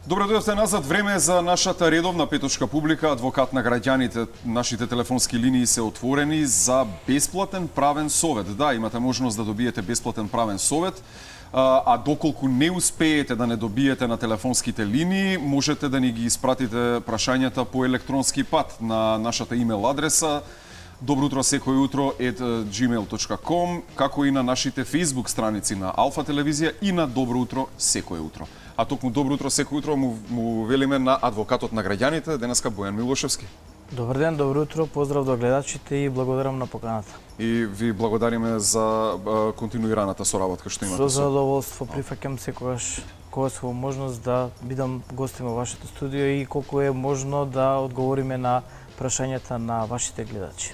Добро дојдовте назад. Време е за нашата редовна петочка публика. Адвокат на граѓаните. Нашите телефонски линии се отворени за бесплатен правен совет. Да, имате можност да добиете бесплатен правен совет. А доколку не успеете да не добиете на телефонските линии, можете да ни ги испратите прашањата по електронски пат на нашата имейл адреса dobroutro@gmail.com, како и на нашите Facebook страници на Алфа телевизија и на Добро утро секој утро. А токму Добро утро секој утро му велиме на адвокатот на граѓаните, денеска Бојан Милошевски. Добар ден, добро утро, поздрав до гледачите и благодарам на поканата. И ви благодариме за континуираната соработка што имате. Со задоволство прифаќам секогаш кога се во можност да бидам гостин во вашето студио и колку е можно да одговориме на прашањата на вашите гледачи.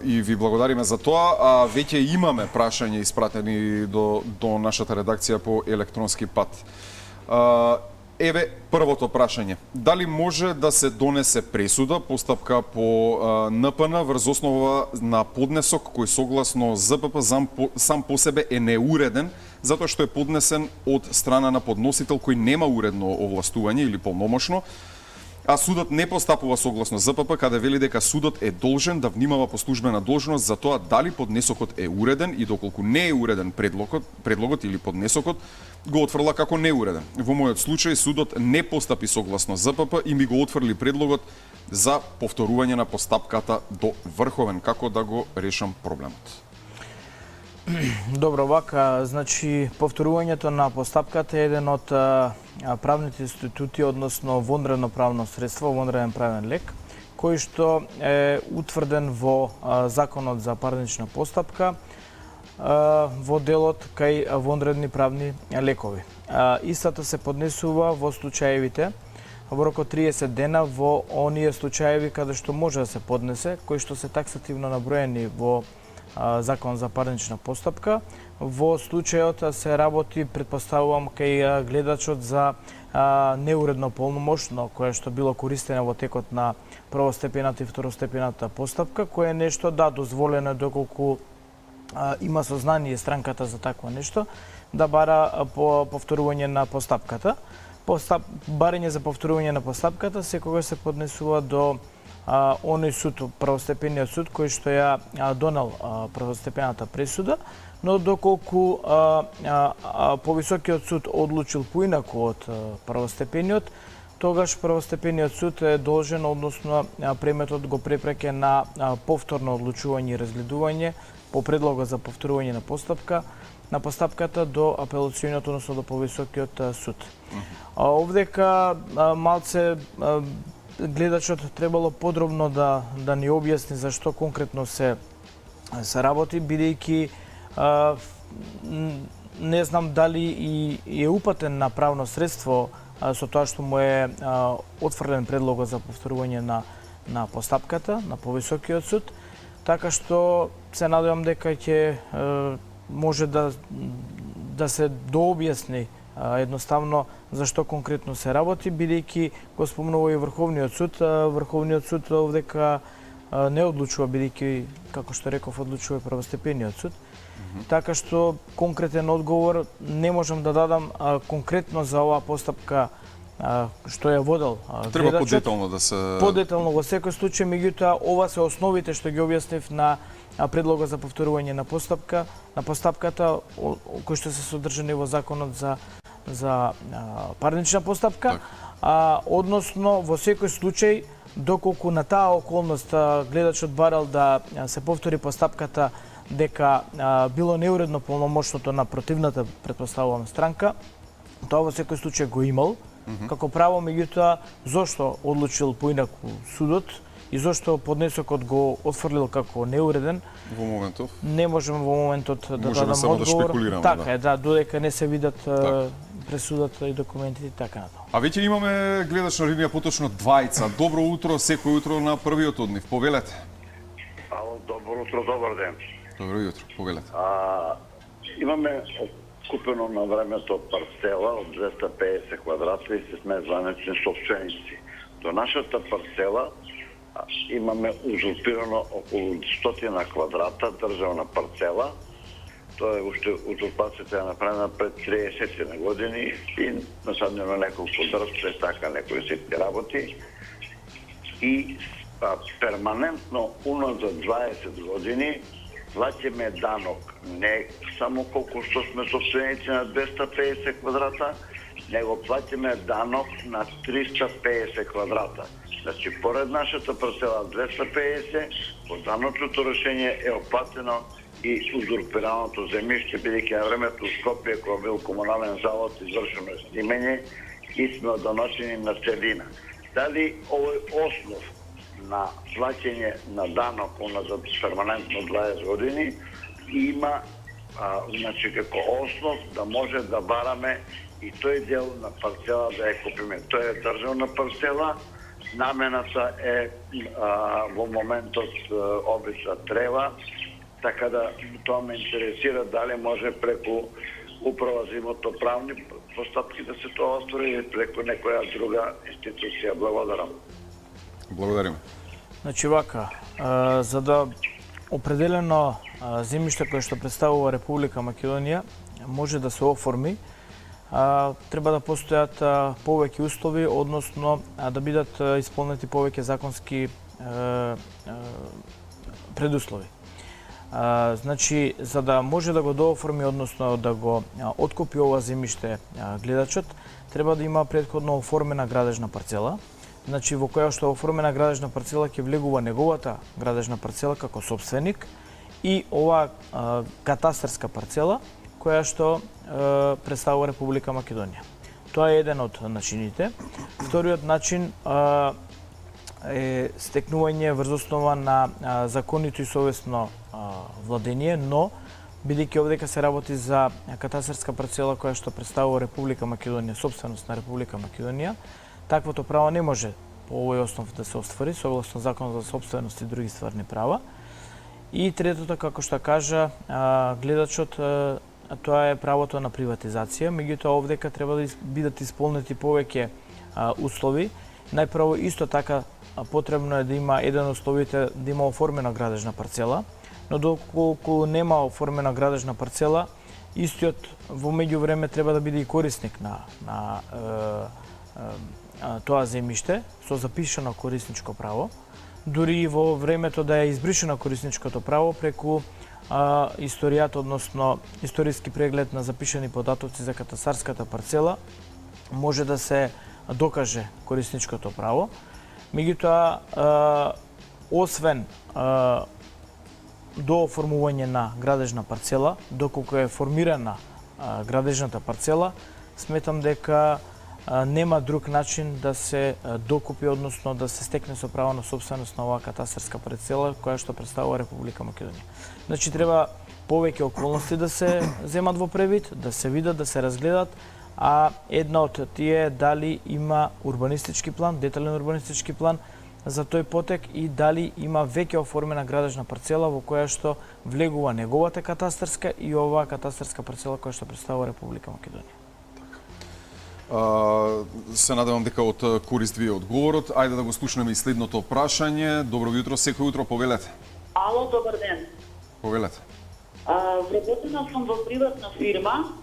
И ви благодариме за тоа. Веќе имаме прашања испратени до нашата редакција по електронски пат. Еве првото прашање. Дали може да се донесе пресуда, постапка по НПН врз основа на поднесок кој согласно ЗПП сам по себе е неуреден, затоа што е поднесен од страна на подносител кој нема уредно овластување или полномошно, а судот не постапува согласно ЗПП, каде вели дека судот е должен да внимава по службена должност за тоа дали поднесокот е уреден и доколку не е уреден предлогот или поднесокот, го отфрла како неуреден. Во мојот случај судот не постапи согласно ЗПП и ми го отфрли предлогот за повторување на постапката до Врховен. Како да го решам проблемот? Добро, вака, значи повторувањето на постапката е еден од правните институти, односно вонредно правно средство, вонреден правен лек, кој што е утврден во Законот за парнична постапка, во делот кај вонредни правни лекови. Истата се поднесува во случаевите во рок од 30 дена во оние случаеви каде што може да се поднесе, кои што се таксативно наброени во Закон за парнична постапка. Во случајот се работи, предпоставувам, кај гледачот за неуредно полномошно, кое што било користено во текот на првостепената и второстепената постапка, кое е нешто, да, дозволено доколку има сознание странката за такво нешто, да бара повторување на постапката. Барање за повторување на постапката секогаш се поднесува до оној суд, првостепениот суд, кој што ја донел првостепената пресуда, но доколку повисокиот суд одлучил поинаку од првостепениот, тогаш првостепениот суд е должен, односно преметот го препраќа на повторно одлучување и разгледување по предлога за повторување на постапката до апелациониот, односно до повисокиот суд. Овдека малце гледачот требало подробно да ни објасни зашто конкретно се работи, бидејќи не знам дали и е упатен на правно средство со тоа што му е отфрлен предлогот за повторување на постапката на повисокиот суд, така што се надевам дека ќе може да се дообјасни едноставно зашто конкретно се работи, бидејќи го спомнува и Врховниот суд. Врховниот суд овдека не одлучува, бидејќи, како што реков, одлучува и првостепениот суд. Така што конкретен одговор не можам да дадам конкретно за оваа постапка што ја водел гледачот. Треба подетално да се... Подетално во секој случај, меѓутоа ова се основите што ги објаснив на предлога за повторување на постапката, кои што се содржани во Законот за парнична постапка, односно во секој случај, доколку на таа околност гледачот барал да се повтори постапката дека било неуредно полномошното на противната, претпоставувам, странка, тоа во секој случај го имал како право, меѓутоа зошто одлучил поинаку судот и зошто поднесокот го отфрлил како неуреден, во моментов не можеме во моментот да дадам само одговор. Да шпекулираме, така е, да, додека не се видат пресудата и документите и така натаму. А веќе имаме гледачна линија, поточно двајца. Добро утро, секој утро на првиот од нив. Повелете. Ало, добро утро, добар ден. Добро утро, повелете. Имаме купено на времето парцела од 250 квадрата и се сме званечни собственици. До нашата парцела имаме узурпирано околу 100 квадрата државна парцела. Тоа е уште узурпацијата е направена пред 30 години и насаднено неколку дрвче, така некои ситни работи. И перманентно уназад 20 години плаќаме данок не само колку што сме собственици на 250 квадрата, него плаќаме данок на 350 квадрата. Значи, поред нашата парцела 250, по даночното решение е оплатено и узурпираното земјиште, бидејќи на времето у Скопје, кога бил комунален завод, извршено е снимање и сме одоночени на целина. Дали овој основ на плаќање на данок уназад перманентно 20 години има значи како основ да може да бараме и тој дел на парцела да ја купиме. Тоа е државна парцела, намената е во моментот обична трева, така да тоа ме интересира дали може преку управа за имотоправни постапки да се тоа оствари или преку некоја друга институција. Благодарам. Благодариме. Значи вака, за да определено земјиште кое што представува Република Македонија може да се оформи, треба да постојат повеќе услови, односно да бидат исполнети повеќе законски предуслови. Значи, за да може да го дооформи, односно да го откупи ова земјиште гледачот, треба да има претходно оформена градежна парцела. Значи, во која што оформена градежна парцела ќе влегува неговата градежна парцела како собственик и ова катастарска парцела која што представува Република Македонија. Тоа е еден од начините. Вториот начин е стекнување врз основа на законито и совесно владење, но бидејќи овдека се работи за катастарска парцела која што представува Република Македонија, собственост на Република Македонија, таквото право не може по овој основ да се оствари согласно Законот за собственост и други стварни права. И третото, како што кажа гледачот, тоа е правото на приватизација, меѓутоа овдека треба да бидат исполнети повеќе услови. Најпрво исто така потребно е да има еден од условите да има оформена градежна парцела, но доколку нема оформена градежна парцела, истиот во меѓувреме треба да биде и корисник на тоа земјиште со запишано корисничко право, дури и во времето да е избришено корисничкото право преку историјата, односно историски преглед на запишани податоци за катастарската парцела, може да се докаже корисничкото право. Меѓутоа, освен до оформување на градежна парцела, доколку е формирана градежната парцела, сметам дека нема друг начин да се докупи, односно да се стекне со право на собственост на оваа катастарска парцела која што представува Република Македонија. Значи треба повеќе околности да се земат во превид, да се видат, да се разгледат, а една од тие е дали има урбанистички план, детален урбанистички план за тој потек и дали има веќе оформена градежна парцела во која што влегува неговата катастарска и оваа катастарска парцела која што представува Република Македонија. Се надевам дека од корист ви е одговорот. Ајде да го слушнеме и следното прашање. Добро утро, секој утро, повелете. Ало, добар ден. Повелете. Вработена сум во приватна фирма,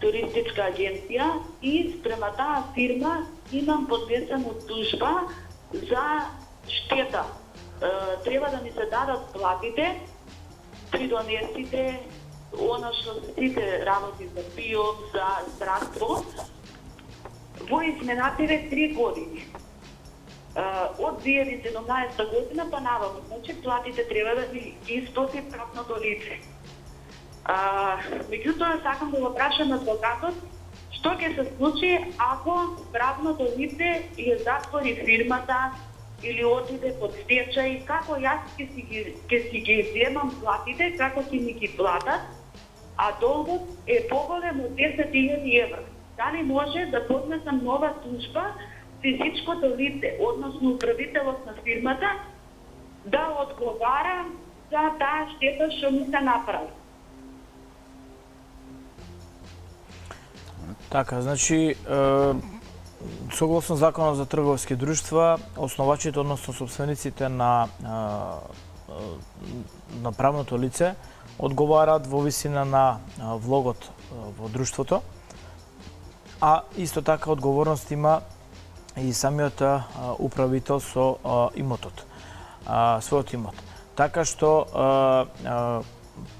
туристичка агенција и спрема таа фирма имам поднесена тужба за штета. Треба да ми се дадат платите, придонесите, она што сите работи за ПИО, за здравство, во изминативе 3 години. Од 2017 година па наваму, значи платите треба да ми исплати правното лице. Меѓутоа, сакам да го прашам адвокатот, што ќе се случи ако правното лице ја затвори фирмата или отиде под стечај, како јас ќе си ги земам платите, како ќе ми ги платат, а долгот е поголем од 10.000 евра. Дали може да поднесам нова тужба физичкото лице, односно управителот на фирмата, да одговара за таа штета што ми се направи? Така, значи, согласно Законот за трговски друштва, основачите, односно собствениците на правното лице, одговараат во висина на влогот во друштвото, а исто така одговорност има и самиот управител со имотот, својот имот. Така што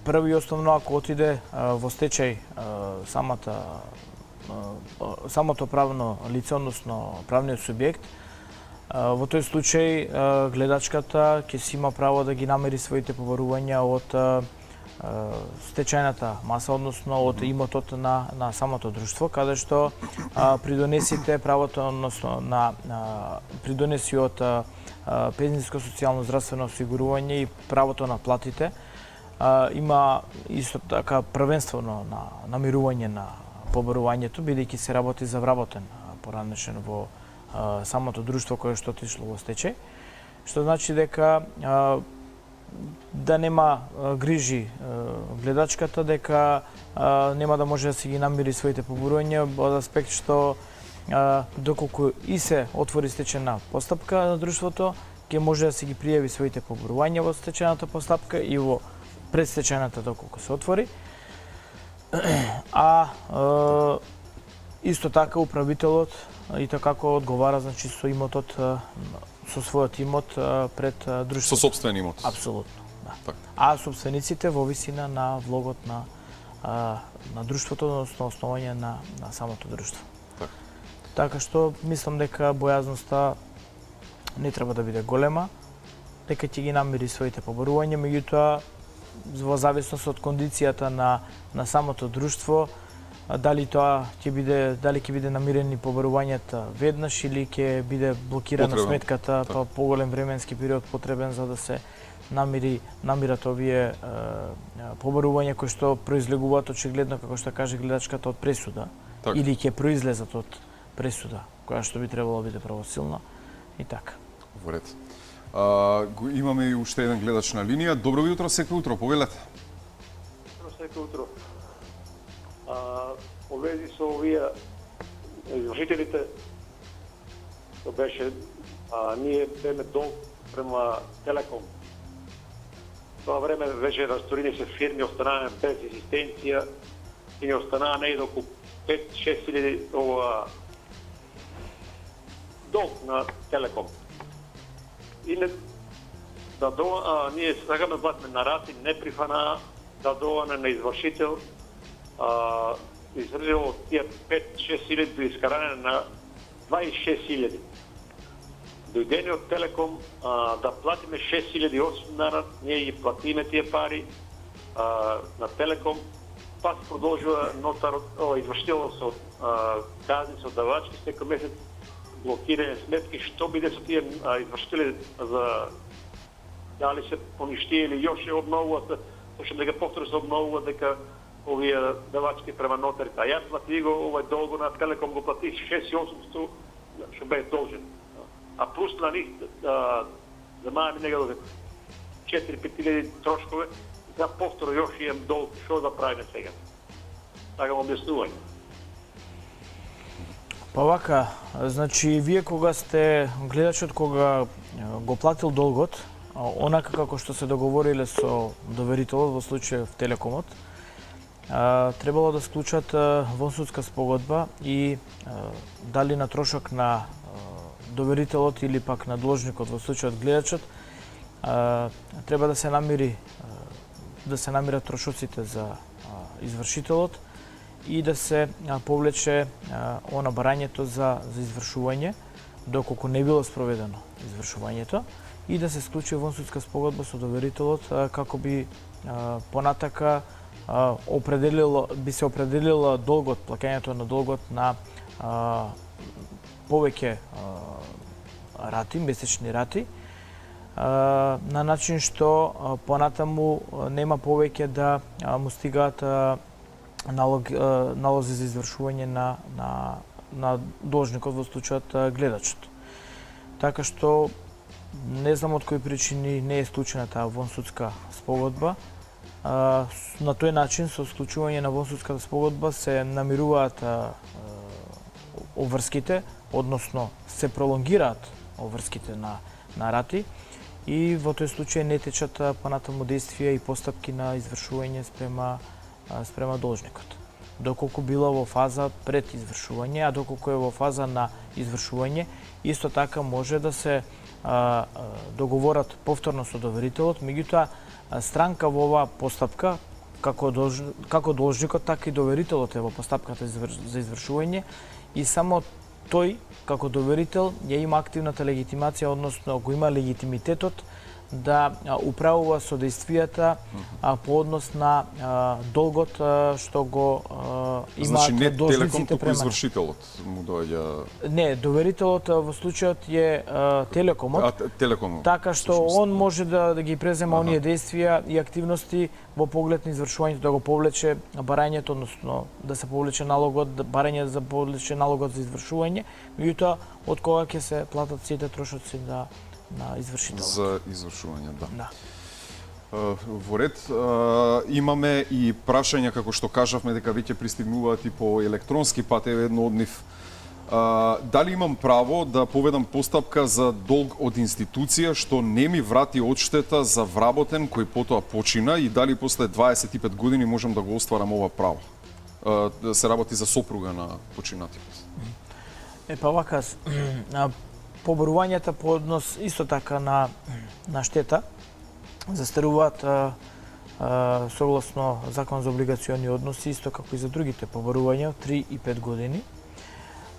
први и основно ако отиде во стечај самото правно лице, односно правниот субјект, во тој случај гледачката ќе си има право да ги намери своите побарувања од стечајната маса, односно од имотот на самото друштво, каде што придонесите правото, односно придонеси од пензijsko социјално здравствено осигурување и правото на платите, има исто така првенствено на намирување на побарувањето, бидејќи се работи за вработен поранешен во самото друштво кое што отишло во стечај, што значи дека да нема грижи гледачката, дека нема да може да си ги намири своите побарувања од аспект што доколку и се отвори стечајна постапка на друштвото, ќе може да си ги пријави своите побарувања во стечајната постапка и во предстечајната доколку се отвори. Исто така управителот и така како одговара, значи со имотот, со својот имот пред друштвото. Со сопствен имот. Апсолутно, да. Так. А сопствениците во висина на влогот на друштвото, односно основање на самото друштво. Так. Така што мислам дека бојазноста не треба да биде голема, дека ќе ги намери своите побарувања, меѓутоа во зависност од кондицијата на самото друштво, дали ќе биде намирени побарувањата веднаш или ќе биде блокирана сметката па поголем временски период потребен за да се намират овие побарувања кои што произлегуваат очигледно, како што каже гледачката, од пресуда, или ќе произлезат од пресуда, која што би требало да биде правосилна и така. Во ред. Имаме и уште еден гледач на линија. Добро утро, секој утро, повелете. Добро секој утро. Во вези со овие извршителите, што беше, ние беме долг према Телеком. Тоа време беше расторени се фирми, останаа без екзистенција и не останаа негде околу 5-6 хиляди долг на Телеком. И ние сакаме да платиме на рати, не прифана да доане на извршител, издржало тие 5-6 хиляди до искаране на 26 хиляди. Дојдени од Телеком да платиме 6.800 дана, ние ги платиме тие пари на Телеком, па се продолжува извршителот со казни, со давачки, секој месец блокирање сметки, што биде со тие извршители за дали се поништија или још е обновуваат, точно дека повторно се обновуваат дека овие давачки према нотарите. А јас платих го овој долго на Телеком, го платих 6.800 што бе должен. А плюс на них замајаме негде 4-5 хиляди трошкове, за повторно још имам долг, што да правиме сега? Така објаснување. Па вака, значи вие кога сте гледачот, кога го платил долгот, онака како што се договориле со доверителот во случајот Телекомот, требало да склучат вонсудска спогодба и дали на трошок на доверителот или пак на должникот во случајот гледачот, треба да се намират трошоците за извршителот и да се повлече она барањето за извршување, доколку не било спроведено извршувањето, и да се склучи вонсудска спогодба со доверителот како би понатака би се определило долгот, плаќањето на долгот на повеќе рати, месечни рати, на начин што понатаму нема повеќе да му стигаат налози за извршување на должникот во случајот гледачот. Така што не знам од кои причини не е склучена таа вонсудска спогодба. На тој начин, со склучување на вонсудската спогодба, се намируваат обврските, односно се пролонгираат обврските на рати и во тој случај не течат понатаму действија и постапки на извршување спрема должникот. Доколку била во фаза пред извршување, а доколку е во фаза на извршување, исто така може да се договорат повторно со доверителот, меѓутоа странка во оваа постапка, како должникот, така и доверителот е во постапката за извршување и само тој, како доверител, ја има активната легитимација, односно го има легитимитетот да управува содействијата по однос на долгот што го имаат Значи не Телеком, должниците туку према. извршителот му доаѓа... Не, доверителот во случајот е Телекомот. Телеком. Така што он може да ги презема оние действија и активности во поглед на извршувањето, да го повлече барањето, односно да се повлече налогот, барање за повлече налогот за извршување, меѓутоа од кога ќе се платат сите трошоци на извршителот. За извршување, да. Да. Во ред, имаме и прашања, како што кажавме, дека веќе пристигнуваат и по електронски пат, е едно од нив. Дали имам право да поведам постапка за долг од институција што не ми врати одштета за вработен кој потоа почина и дали после 25 години можам да го остварам ова право? Да се работи за сопруга на починатиот. Па вака, поборувањата по однос исто така на штета застаруваат согласно Закон за облигациони односи, исто како и за другите поборувања, 3 и 5 години.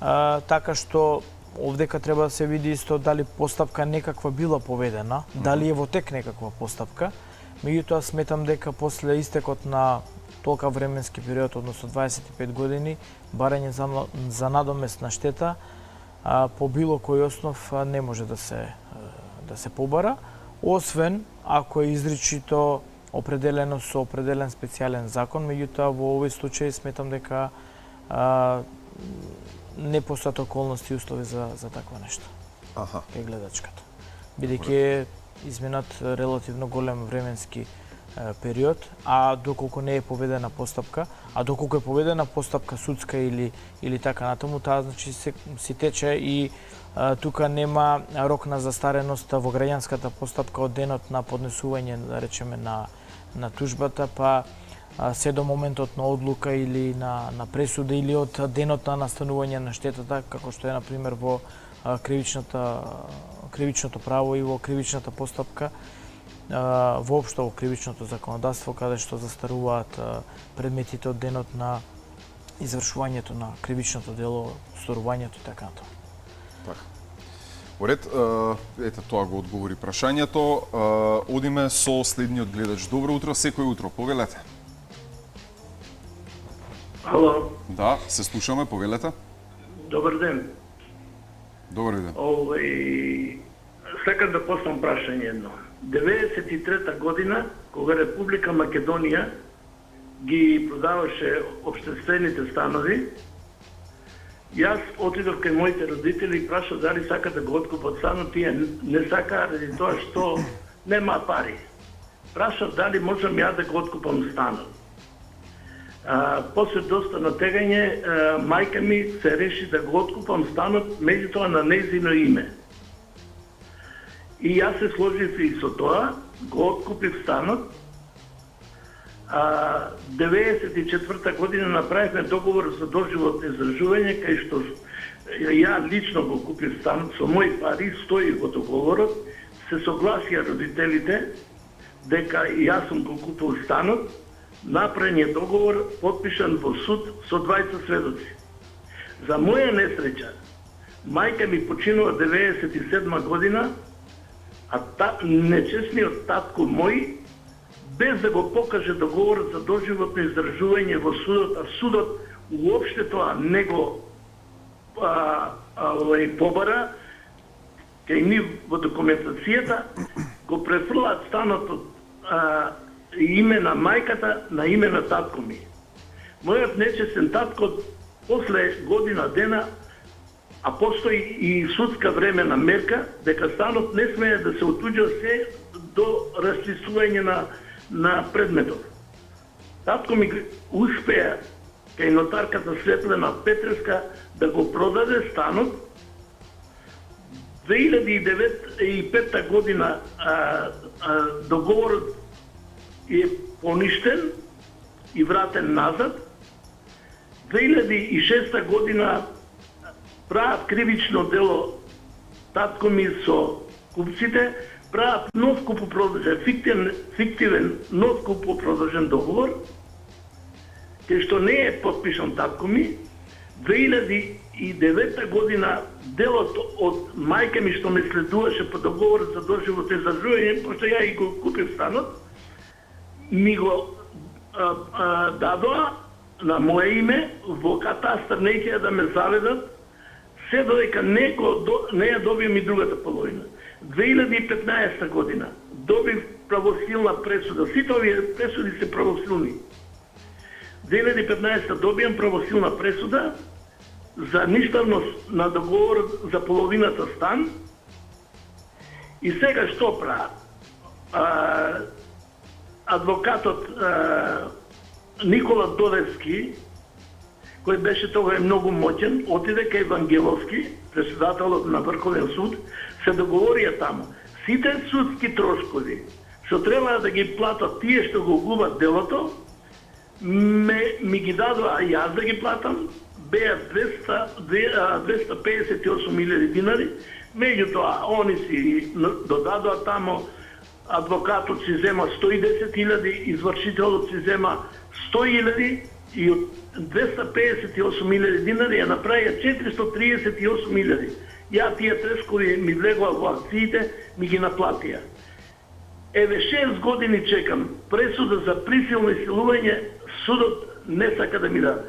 Така што овдека треба да се види исто дали постапка некаква била поведена, дали е во тек некаква постапка. Меѓутоа сметам дека после истекот на толка временски период, односно 25 години, барање за надомест на штета по било кој основ не може да се побара, освен ако е изричито определено со определен специјален закон, меѓутоа во овој случај сметам дека не постојат околности и услови за такво нешто. Аха. Кај гледачката. Бидејќи е изминат релативно голем временски период, а доколку не е поведена постапка, а доколку е поведена постапка судска или така натаму, таа значи си тече и тука нема рок на застареност во граѓанската постапка од денот на поднесување, да речеме, на тужбата, па се до моментот на одлука или на пресуда или од денот на настанување на штетата, како што е на пример во кривичното право и во кривичната постапка, воопшто во кривичното законодавство, каде што застаруваат предметите од денот на извршувањето на кривичното дело, сторувањето и така натаму. Така. Во ред, ете тоа го одговори прашањето. Одиме со следниот гледач. Добро утро, секој утро, повелете. Ало, Да, се слушаме, повелете. добар ден. Добар ден. Сакам да поставам прашање едно. 93-та година, кога Република Македонија ги продаваше општествените станови, јас отидов кај моите родители и прашав дали сака да го откупат станот, тие не сака ради тоа што нема пари. Прашав дали можам ја да го откупам станот. После доста натегање, мајка ми се реши да го откупам станот, меѓутоа на нејзино име. И јас се сложив и со тоа, го откупив станот. 94-та година направивме договор за доживотно издржување, кај што ја лично го купив станот со мои пари, стои во договорот, се согласија родителите дека јас сум го купил станот, направен е договор, подпишан во суд со двајца сведоци. За моја несреќа, мајка ми починува 97 година, а нечесниот татко мој, без да го покаже договорот за доживотно издржување во судот, а судот уопште тоа не го побара, кај ни во документацијата го префрлаат станот од име на мајката на име на татко ми. Мојот нечестен татко после година дена, а постои и судска времена мерка, дека станот не смее да се отуѓа се до расписување на предметот. Татко ми успеа кај нотарката Светлена Петреска да го продаде станот 2005 година договорот е поништен и вратен назад. 2006 година прават кривично дело татко ми со купците, прават нов купопродажен, фиктивен нов купопродажен договор, кај што не е подпишан татко ми. 2009 година делот од мајка ми што ме следуваше по договорот за доживот и заживување, пошто ја и го купив станот, ми го дадоа на моje име во катастар, неќе да ме заведат, се додека не ја добием и другата половина. 2015 година добив правосилна пресуда. Сите овие пресуди се правосилни. 2015 добијам правосилна пресуда за ништавност на договорот за половината стан. И сега што прават? Адвокатот Никола Додевски, кој беше тогаш многу моќен, отиде кај Вангеловски, председателот на Врховен суд, се договорија таму. Сите судски трошкови што требаа да ги платат тие што го губат делото, ми ги дадоа јас да ги платам, беа 258.000 динари, меѓутоа они си додадоа тамо, адвокатот си зема 110.000, извршителот си зема 100.000 и од 258.000 динари ја направија 438.000. Ја тие трешкови ми влегоа во акциите, ми ги наплатија. Еве 6 години чекам пресуда за присилно силување, судот не сака да ми даде.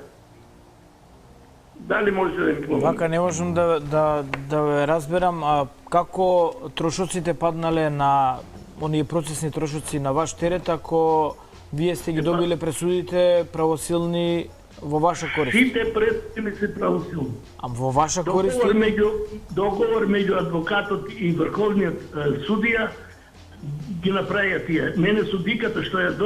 Дали може да ми помогне? Вака не можам да ве разберам, а како трошоците паднале на оние процесни трошоци на ваш терет, ако вие сте ги добиле пресудите правосилни во ваша корист? Сите пресуди се правосилни. А во ваша корист? Договор меѓу адвокатот и врховниот судија ги направија тие. Мене судиката што ја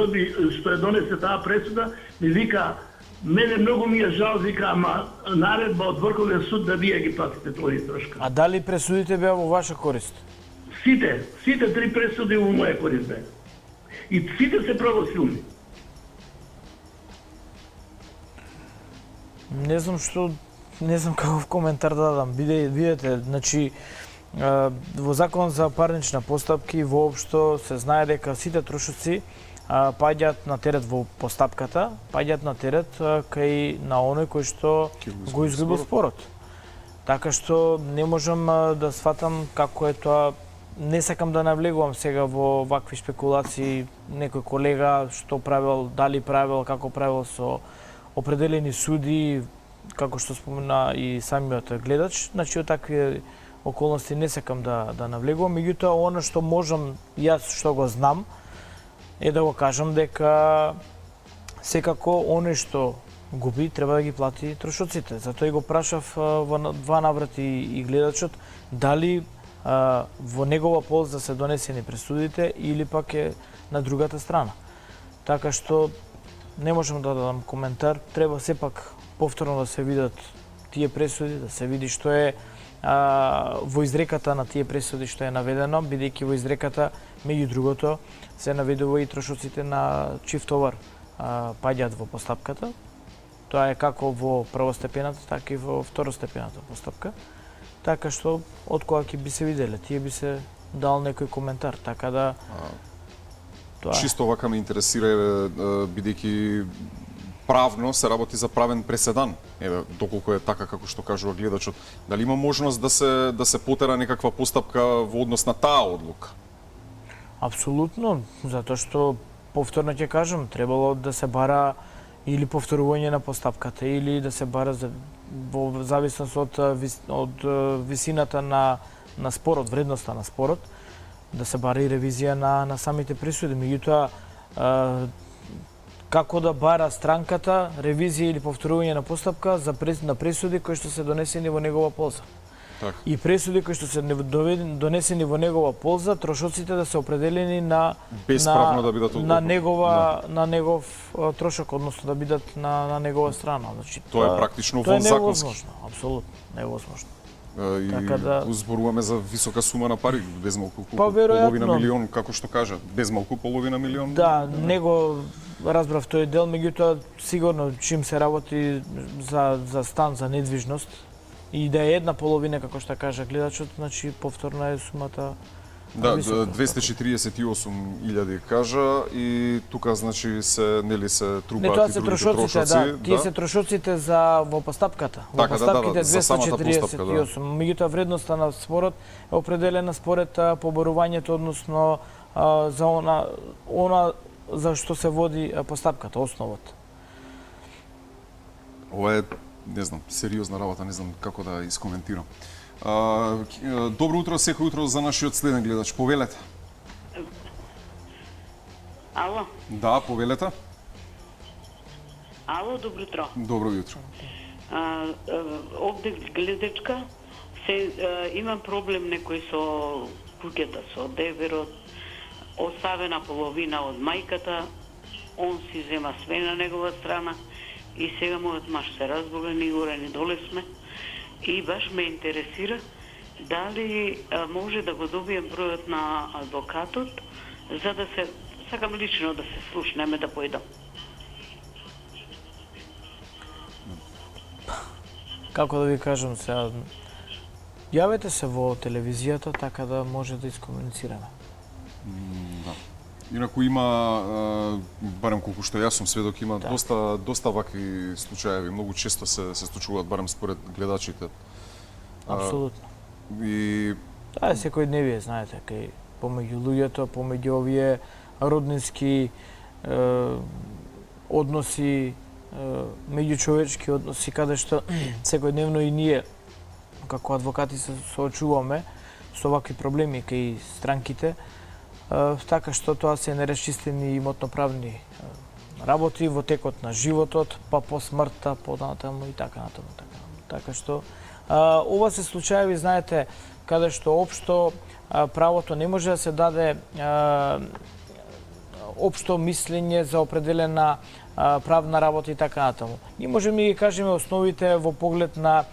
донесе таа пресуда, ми вика, мене многу ми е жал, вика, ама наредба од Врховен суд да вие ги платите тој трошка. А дали пресудите беа во ваша корист? Сите три пресуди во моја корист беа. И сите се правосилни. Не знам каков коментар да дадам. Видете, значи во Закон за парнична постапки воопшто се знае дека сите трошоци паѓаат на терет во постапката, паѓаат на терет кај на оној кој што го изгубил спорот. Така што не можам да сватам како е тоа. Не сакам да навлегувам сега во вакви шпекулации, некој колега што правил, дали правил, како правил со определени суди, како што спомена и самиот гледач. Значи, од такви околности не сакам да навлегувам. Меѓутоа, оно што можам, јас што го знам, е да го кажам дека секако оној што губи треба да ги плати трошоците. Затоа и го прашав во два наврати и гледачот дали во негова полза се донесени пресудите или пак е на другата страна. Така што не можам да дадам коментар, треба сепак повторно да се видат тие пресуди, да се види што е во изреката на тие пресуди што е наведено, бидејќи во изреката меѓу другото се наведува и трошоците на чив товар паѓаат во постапката. Тоа е како во првостепената, така и во второстепената постапка. Така што од кога ќе би се виделе, тие би се дал некој коментар, така да тоа е. Чисто вака ме интересира, бидејќи правно се работи за правен преседан. Еве, доколку е така како што кажува гледачот, дали има можност да се потера некаква постапка во однос на таа одлука? Апсолутно, затоа што повторно ќе кажам, требало да се бара или повторување на постапката, или да се бара во зависност од висината на спорот, вредноста на спорот, да се бара и ревизија на самите присуди. Меѓутоа, како да бара странката ревизија или повторување на постапка на пресуди кои што се донесени во негова полза. Так. И пресуди кои што се донесени во негова полза, трошоците да се определени на негов трошок, односно да бидат на негова страна. Значи, тоа е практично во законски. Апсолутно, невозможно. И Така да- зборуваме за висока сума на пари, без малку Па, веројатно. половина милион, како што кажа, без малку половина милион. Да, него разбрав тој дел, меѓутоа сигурно чим се работи за стан, за недвижност и да е една половина, како што кажа гледачот, значи повторна е сумата Да, висока. 248.000 кажа и тука значи се нели се Не, трупаат тоа и се другите трошоците, да. Тие се трошоците за во постапката. Во Така, да, постапките за самата постапка, 248. Меѓутоа вредноста на спорот е определена според поборувањето, односно за она за што се води постапката, основот. Ова е, не знам, сериозна работа, не знам како да искоментирам. Добро утро, секој утро за нашиот следен гледач. Повелете. Ало, Да, повелете. ало, добро утро. Добро јутро. Овде гледачка, имам проблем некој со куќата, со деверот, оставена половина од мајката, он си зема све на негова страна и сега мојот маж се разболен и горе ни доле сме и баш ме интересира дали може да го добием бројот на адвокатот за да се сакам лично да се слушнеме да појдам. Како да ви кажам сега, јавете се во телевизијата така да може да искомуницираме. Да. Инаку има, барем колку што јас сум сведок, има Да. доста вакви случаеви, многу често се случуваат, барем според гледачите. Апсолутно. И Тоа е секојдневие, знаете, кај помеѓу луѓето, помеѓу овие роднински односи, меѓучовечки односи, каде што секојдневно и ние како адвокати се соочуваме со вакви проблеми кај странките, така што тоа се нерешчистени имотноправни работи во текот на животот, па по смртта, понатаму и така натаму. Така што ова се случаеви, знаете, каде што општо правото не може да се даде општо мислење за определена правна работа и така натаму. Ние можеме да ги кажеме основите во поглед на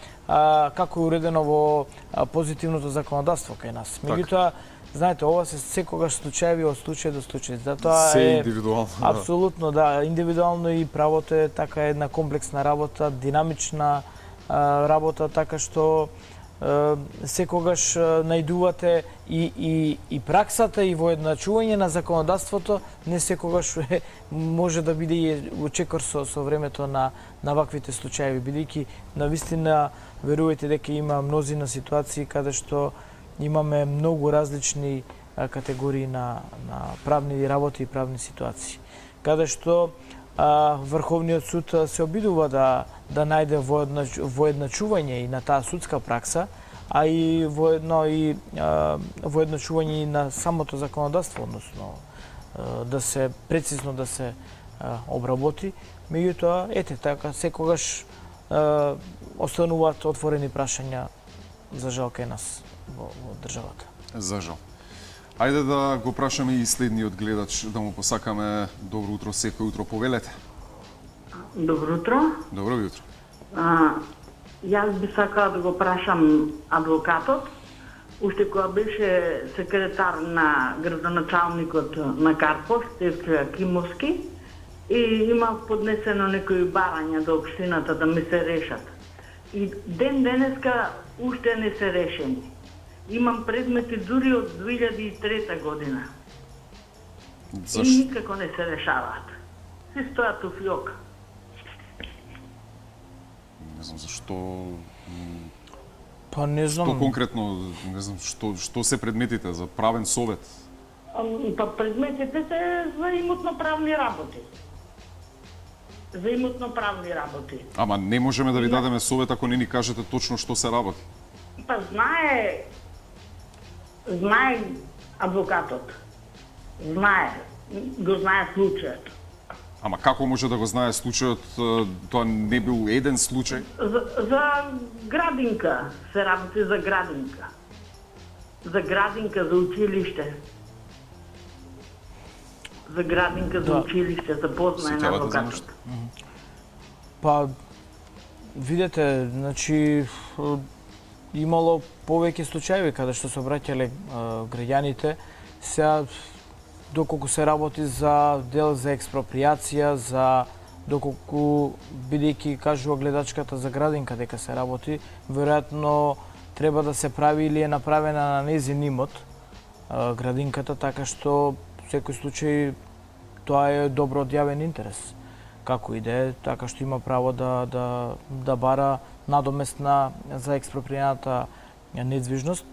како е уредено во позитивното законодавство кај нас. Меѓутоа, знаете, ова се секогаш случаеви од случај до случај. Затоа се е индивидуално. апсолутно, да, индивидуално и правото е така една комплексна работа, динамична работа, така што секогаш најдувате и праксата и воедначување на законодавството не секогаш може да биде и чекор со времето на ваквите случаеви, бидејќи навистина верувајте дека има мнозина ситуации каде што имаме многу различни категории на правни работи и правни ситуации, каде што Врховниот суд се обидува да најде воедначување и на таа судска пракса, а и воедначување и на самото законодавство, односно да се прецизно да се обработи. Меѓутоа, ете така, секогаш остануваат отворени прашања за жал кај нас во државата. За жал. Ајде да го прашаме и следниот гледач, да му посакаме добро утро, секој утро. Повелете. Добро утро. Добро јутро. Јас би сакала да го прашам адвокатот, уште кога беше секретар на градоначалникот на Карпов, Стефчо Јакимовски, и имав поднесено некои барања до општината да ми се решат. И ден денеска уште не се решени. Имам предмети дури од 2003 година. Зашто? И никако не се решаваат. Се стојат у фиок. Не знам зашто. Па не знам. Што конкретно, не знам што се предметите за правен совет? Па предметите се за имотноправни работи. За имотноправни работи. Ама не можеме да ви дадеме совет ако не ни кажете точно што се работи. Па знае адвокатот. Го знае случајот. Ама како може да го знае случајот? Тоа не бил еден случај? За градинка се работи за градинка. За градинка за училиште. За градинка за училиште, запознае на адвокатот. Па, видете, значи, имало повеќе случаи каде што се обраќале граѓаните, сега доколку се работи за дел за експроприација, за доколку бидејќи кажува гледачката за градинка дека се работи, веројатно треба да се прави или е направена на нејзин имот градинката, така што секој случај тоа е добро одјавен интерес. Како и да е, така што има право да бара надоместна за експропријаната недвижност.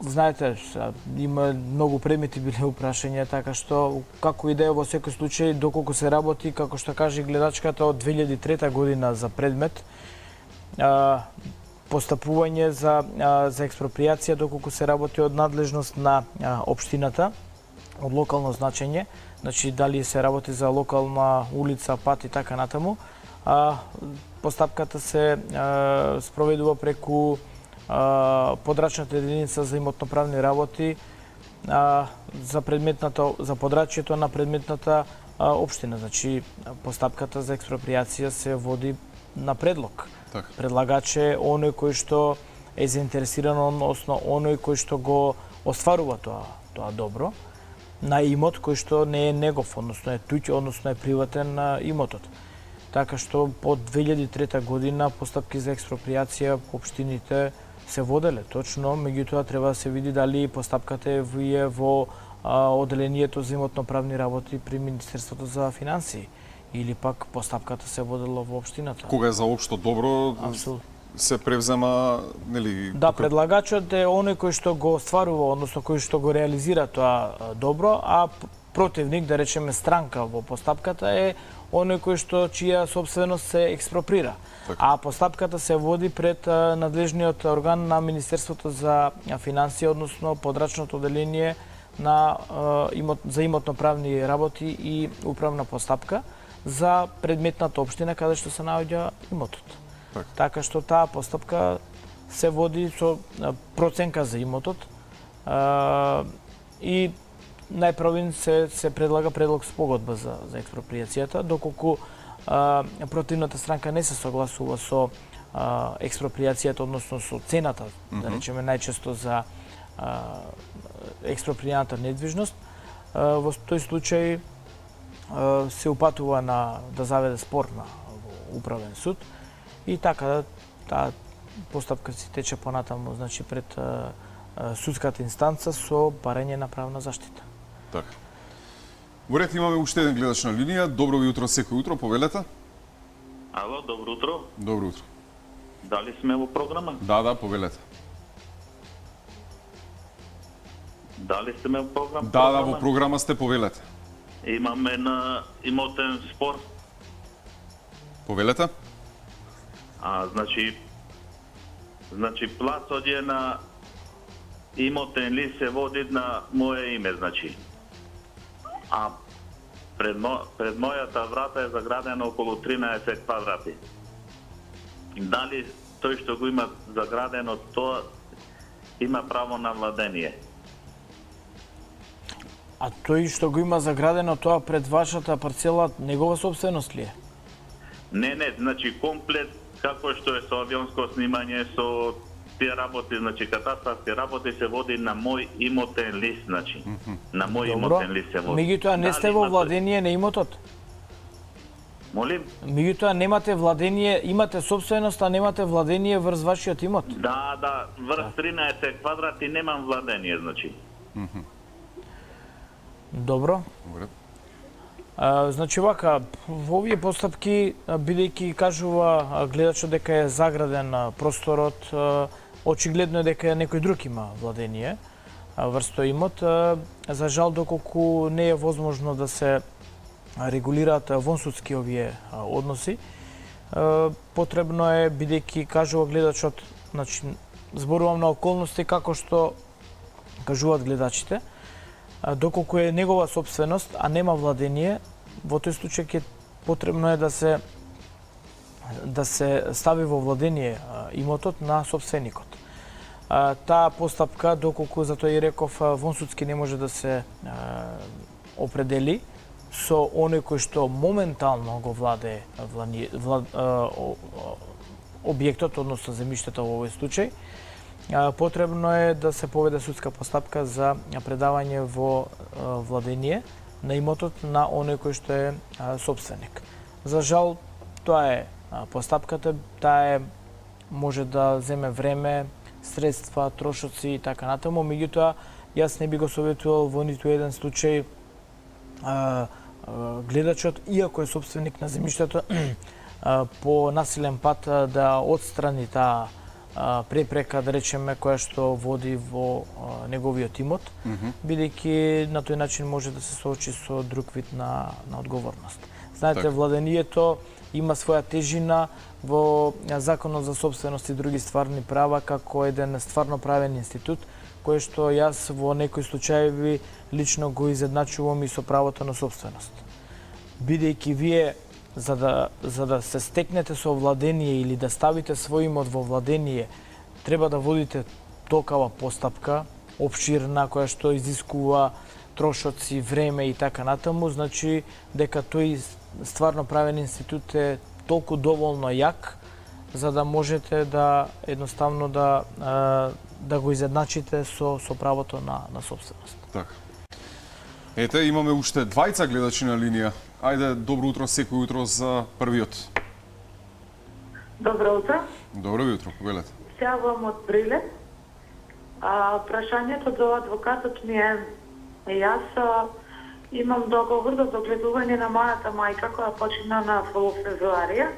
Знаете, има многу предмети биле упрашања, така што како и да е во секој случај, доколку се работи, како што каже гледачката, од 2003 година за предмет, постапување за експроприација, доколку се работи од надлежност на општината, од локално значење, значи дали се работи за локална улица, пат и така натаму, постапката се спроведува преку подрачната единица за имотно-правни работи за подрачјето на предметната општина. Значи, постапката за експроприација се води на предлог. Така. Предлагач е оној кој што е заинтересиран, односно оној кој што го остварува тоа добро на имот кој што не е негов, односно е туѓ, односно е приватен имотот. Така што од 2003 година постапки за експроприација по општините се воделе, точно, меѓутоа треба да се види дали постапката е во одделението за имотно-правни работи при Министерството за финансии или пак постапката се водела во општината. Кога е за општо добро, Апсолутно. се превзема, нели? Да, предлагачот е оној кој што го остварува, односно кој што го реализира тоа добро, а противник, да речеме странка во постапката, е оној кој што чија собственост се експроприра. Така. А постапката се води пред надлежниот орган на Министерството за финансии, односно подрачното одделение за имотно-правни работи и управна постапка за предметната општина каде што се наоѓа имотот. Така што таа постапка се води со проценка за имотот и најправен се предлага предлог спогодба за експроприацијата, доколку противната странка не се согласува со експроприацијата, односно со цената, да речеме најчесто за експропријаната недвижност, во тој случај се упатува да заведе спор на управен суд и така таа постапка си тече понатаму, значи пред судската инстанца со барање на правна заштита. Така. Во ред имаме уште еден гледач на линија. Добро ви утро секој утро, повелете. Ало, добро утро. Добро утро. Дали сме во програма? Да, повелете. Дали сте ме во програма? Да, во програма сте, повелете. Имаме на имотен спор. Повелете. Значи плацот е на имотен лист се води на мое име, значи. А пред мојата врата е заградено околу 13 квадрати. Дали тој што го има заградено, тоа има право на владение? А тој што го има заградено тоа пред вашата парцела, негова собственост ли е? Не, значи комплет како што е со авионско снимање, со тие работи, значи катастарски работи се води на мој имотен лист, значи. На мој имотен лист се води. Меѓутоа не сте во владение на имотот? Молим? Меѓутоа немате владение, имате собственост, а немате владение врз вашиот имот? Да, врз 13 квадрати немам владение, значи. Добро. Значи вака, во овие постапки, бидејќи кажува гледачот дека е заграден просторот, очигледно е дека некој друг има владение врз тој имот. За жал, доколку не е возможно да се регулираат вонсудски овие односи, потребно е, бидејќи кажува гледачот, значи зборувам на околности како што кажуваат гледачите, доколку е негова собственост, а нема владение, во тој случај потребно е да се стави во владение имотот на собственикот. Таа постапка, доколку за тоа и реков, вонсудски не може да се определи со оној кој што моментално го владее објектот, односно земјиштето во овој случај, потребно е да се поведе судска постапка за предавање во владение на имотот на оној кој што е собственик. За жал, тоа е постапката, таа може да земе време, средства, трошоци и така натаму, меѓутоа јас не би го советувал во ниту еден случај гледачот, иако е собственик на земјиштето, по насилен пат да отстрани таа препрека, да речеме, која што води во неговиот имот, бидејќи на тој начин може да се соочи со друг вид на одговорност. Знаете, владението има своја тежина во Законот за собственост и други стварни права како еден стварно правен институт, кој што јас во некои случаеви лично го изедначувам и со правото на собственост. Бидејќи вие за да се стекнете со владение или да ставите свој имот во владение, треба да водите токава постапка, опширна, која што изискува трошоци, време и така натаму, значи дека тој стварно правен институт е толку доволно јак за да можете да едноставно да го изедначите со правото на собственост. Така. Ете, имаме уште двајца гледачи на линија. Ајде, добро утро секој утро за првиот. Добро утро. Добро утро, повелете. Се јавам од Прилеп. Прашањето до адвокатот ми е, јас имам договор за догледување на мојата мајка која почина на во февруарија.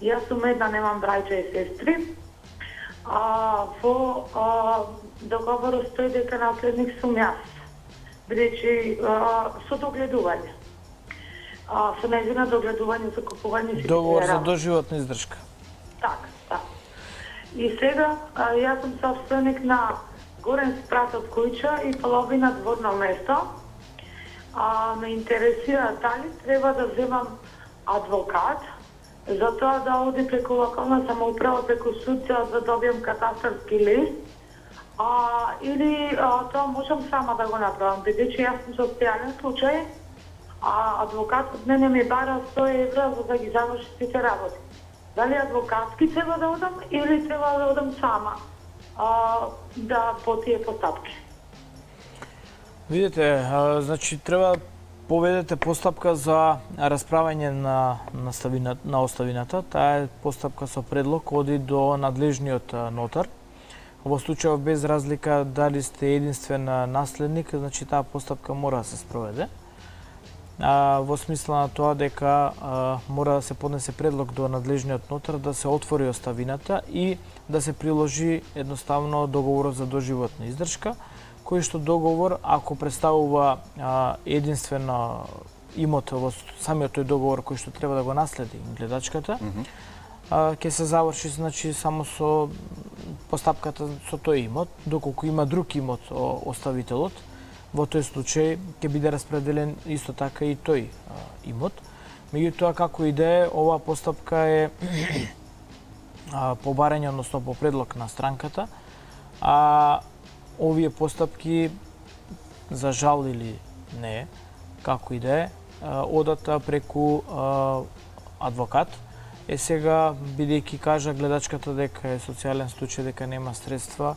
Јас сум една, немам браќа и сестри. Во договорот стои дека наследник сум јас, бидејќи со догледување. Со нејзина догледување за купување си. Договор за доживотна издржка. Така. И сега јас сум собственик на горен спрат од куќа и половина дворно место. Ме интересира дали треба да земам адвокат за тоа да оди преку локална самоуправа, преку суд да добијам катастарски лист, или тоа можам сама да го направам, бидејќи јас сум социјален случај, адвокатот мене ми бара 100 евра за да ги заврши сите работи. Дали адвокатски треба да одам или треба да одам сама по тие постапки? Видите, значи треба поведете постапка за расправање на оставината. Таа е постапка со предлог, оди до надлежниот нотар. Во случајов без разлика дали сте единствен наследник, значи таа постапка мора да се спроведе. Во смисла на тоа дека мора да се поднесе предлог до надлежниот нотар да се отвори оставината и да се приложи едноставно договорот за доживотна издржка, кој што договор, ако представува единствено имот во самиот тој договор кој што треба да го наследи гледачката, ќе се заврши значи само со постапката со тој имот, доколку има друг имот оставителот, во тој случај ќе биде распределен исто така и тој имот. Меѓутоа, како и да е, оваа постапка е по барање, односно по предлог на странката, овие постапки, за жал или не, како и да е, одат преку адвокат. Сега, бидејќи кажа гледачката дека е социјален случај, дека нема средства,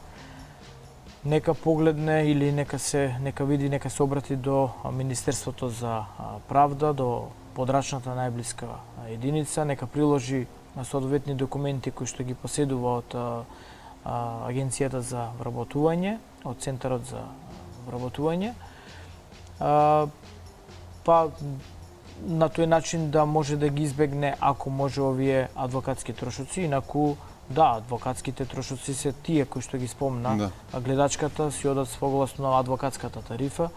нека погледне или нека види, нека се обрати до Министерството за правда, до подрачната најблиска единица, нека приложи на соодветни документи кои што ги поседува од Агенцијата за вработување, од Центарот за вработување, па на тој начин да може да ги избегне, ако може, овие адвокатски трошоци. Инаку, да, адвокатските трошоци се тие кои што ги спомна. Гледачката си одат согласно адвокатската тарифа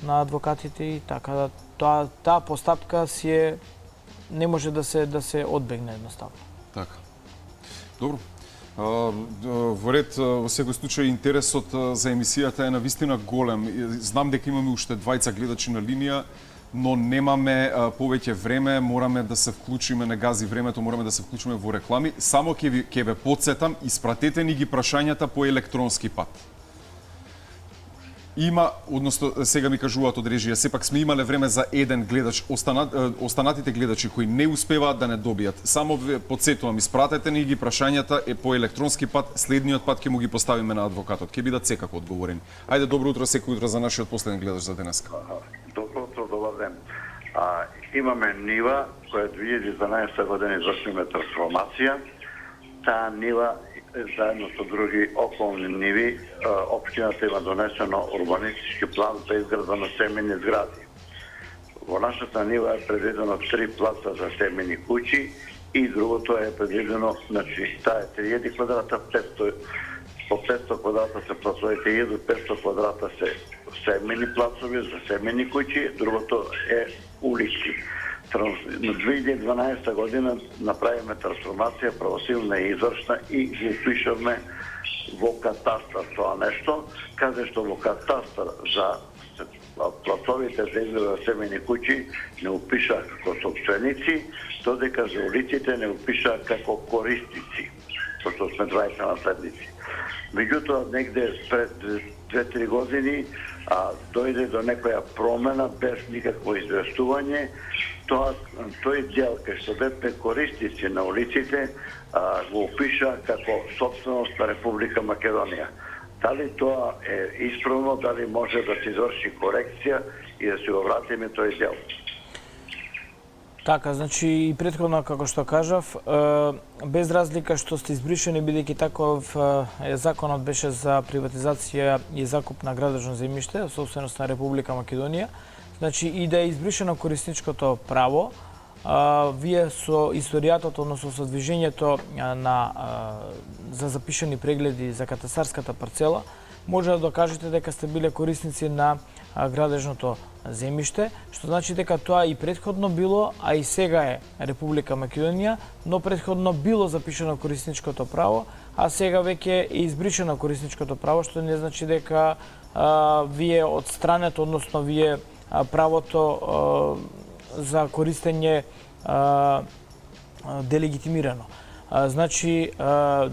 на адвокатите и така таа постапка не може да се одбегне едноставно. Така. Добро. Во ред, во секој случај, интересот за емисијата е навистина голем. Знам дека имаме уште двајца гледачи на линија, но немаме повеќе време, мораме да се вклучиме, не гази времето, мораме да се вклучиме во реклами. Само ќе ве потсетам, испратете ни ги прашањата по електронски пат. има, односно сега ми кажуваат од режија, сепак сме имале време за еден гледач, останатите гледачи кои не успеваат да не добијат. Само ве подсетувам, испратете ни ги прашањата по електронски пат, следниот пат ќе му ги поставиме на адвокатот. Ќе бидат секако одговорени. Ајде, добро утро секој утро за нашиот последен гледач за денеска. Добро утро, добар ден. Имаме нива која 2012 година извршиме трансформација. Таа нива заедно со други околни ниви, општината има донесено урбанистички план за изградба на семени згради. Во нашата нива е предвидено 3 плаца за семени куќи и другото е предвидено, значи, таа е 3000 квадрата, по 500 квадрата се плацовите, 1500 квадрата се семени плацови за семени куќи, другото е улици. На 2012 година направиме трансформација правосилна и извршна и ги пишаме во катастар тоа нешто, каде што во катастар за плацовите за изграда семени куќи не упишаа како собственици, додека за улиците не упишаа како користници, пошто сме двајца наследници. Меѓутоа, негде пред 2-3 години дојде до некоја промена без никакво известување. Тој дел кај што бевме користници на улиците го упиша како собственост на Република Македонија. Дали тоа е исправно, дали може да се изврши корекција и да се го вратиме тој дел? Така, значи и претходно како што кажав, без разлика што сте избришени, бидејќи таков законот беше за приватизација и закуп на градежно земјиште, собственост на Република Македонија, значи и да е избришено корисничкото право, вие со историјатот, односно со движењето за запишани прегледи за катастарската парцела, може да докажете дека сте биле корисници на градежното земјиште, што значи дека тоа и претходно било, а и сега е Република Македонија, но претходно било запишано корисничкото право, а сега веќе е избришено корисничкото право, што не значи дека вие одстранете, односно вие правото за користење делегитимирано. Значи,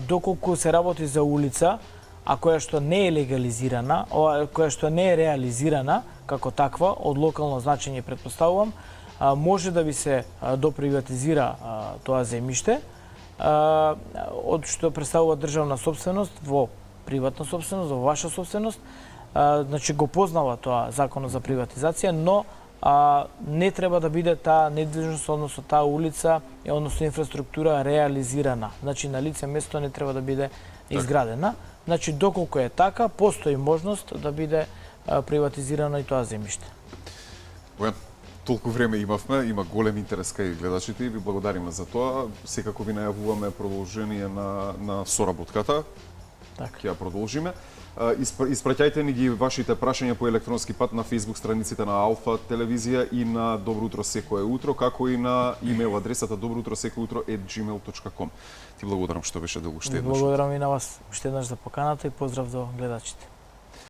доколку се работи за улица, а која што не е легализирана, која што не е реализирана како таква, од локално значење претпоставувам, може да ви се доприватизира тоа земјиште, од што представува државна собственост во приватна собственост, во ваша собственост, значи го познава тоа законот за приватизација, но не треба да биде таа недвижност, односно таа улица, односно инфраструктура реализирана. Значи на лице место не треба да биде изградена. Значи доколку е така, постои можност да биде приватизирано и тоа земјиште. Толку време имавме, има голем интерес кај гледачите и ви благодариме за тоа. Секако ви најавуваме продолжение на соработката. Така. Ќе ја продолжиме. Испраќајте ни ги вашите прашања по електронски пат на Facebook страниците на Алфа телевизија и на Добро утро секое утро, како и на имейл адресата dobroutrosekoeutro@gmail.com. Ти благодарам што беше дело уште еднаш. Благодарам и на вас уште еднаш за поканата и поздрав до гледачите.